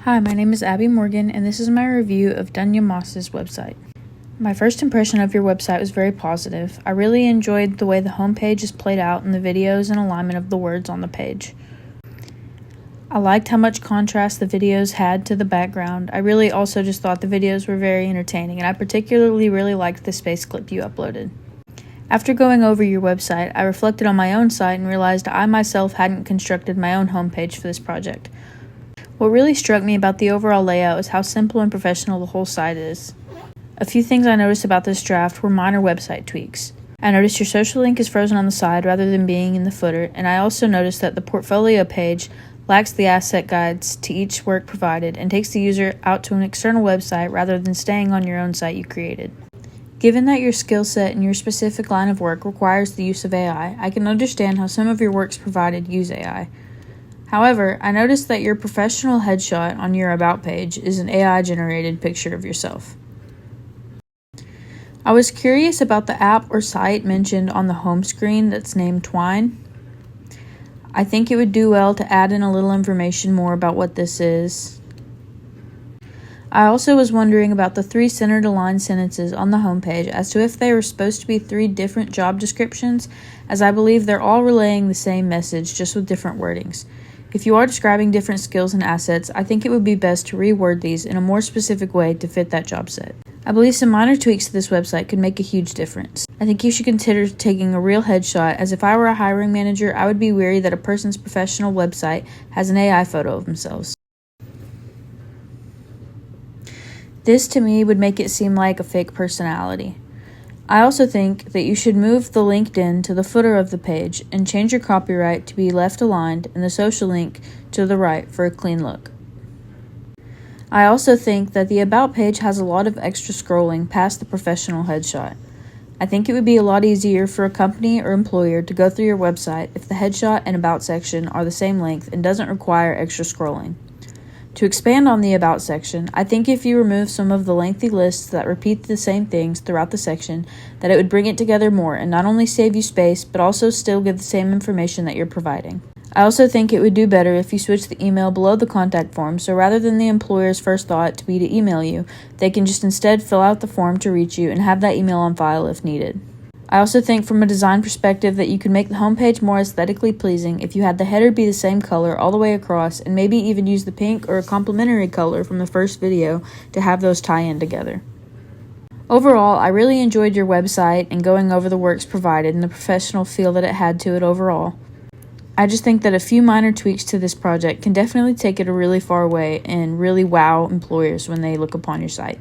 Hi, my name is Abby Morgan, and this is my review of Dunya Moss's website. My first impression of your website was very positive. I really enjoyed the way the homepage is played out and the videos and alignment of the words on the page. I liked how much contrast the videos had to the background. I really also just thought the videos were very entertaining, and I particularly really liked the space clip you uploaded. After going over your website, I reflected on my own site and realized I myself hadn't constructed my own homepage for this project. What really struck me about the overall layout is how simple and professional the whole site is. A few things I noticed about this draft were minor website tweaks. I noticed your social link is frozen on the side rather than being in the footer, and I also noticed that the portfolio page lacks the asset guides to each work provided and takes the user out to an external website rather than staying on your own site you created. Given that your skill set and your specific line of work requires the use of AI, I can understand how some of your works provided use AI. However, I noticed that your professional headshot on your About page is an AI-generated picture of yourself. I was curious about the app or site mentioned on the home screen that's named Twine. I think it would do well to add in a little information more about what this is. I also was wondering about the 3 centered aligned sentences on the homepage as to if they were supposed to be 3 different job descriptions, as I believe they're all relaying the same message, just with different wordings. If you are describing different skills and assets, I think it would be best to reword these in a more specific way to fit that job set. I believe some minor tweaks to this website could make a huge difference. I think you should consider taking a real headshot, as if I were a hiring manager, I would be wary that a person's professional website has an AI photo of themselves. This to me would make it seem like a fake personality. I also think that you should move the LinkedIn to the footer of the page and change your copyright to be left aligned and the social link to the right for a clean look. I also think that the About page has a lot of extra scrolling past the professional headshot. I think it would be a lot easier for a company or employer to go through your website if the headshot and About section are the same length and doesn't require extra scrolling. To expand on the About section, I think if you remove some of the lengthy lists that repeat the same things throughout the section, that it would bring it together more and not only save you space, but also still give the same information that you're providing. I also think it would do better if you switch the email below the contact form, so rather than the employer's first thought to be to email you, they can just instead fill out the form to reach you and have that email on file if needed. I also think from a design perspective that you could make the homepage more aesthetically pleasing if you had the header be the same color all the way across and maybe even use the pink or a complementary color from the first video to have those tie in together. Overall, I really enjoyed your website and going over the works provided and the professional feel that it had to it overall. I just think that a few minor tweaks to this project can definitely take it a really far way and really wow employers when they look upon your site.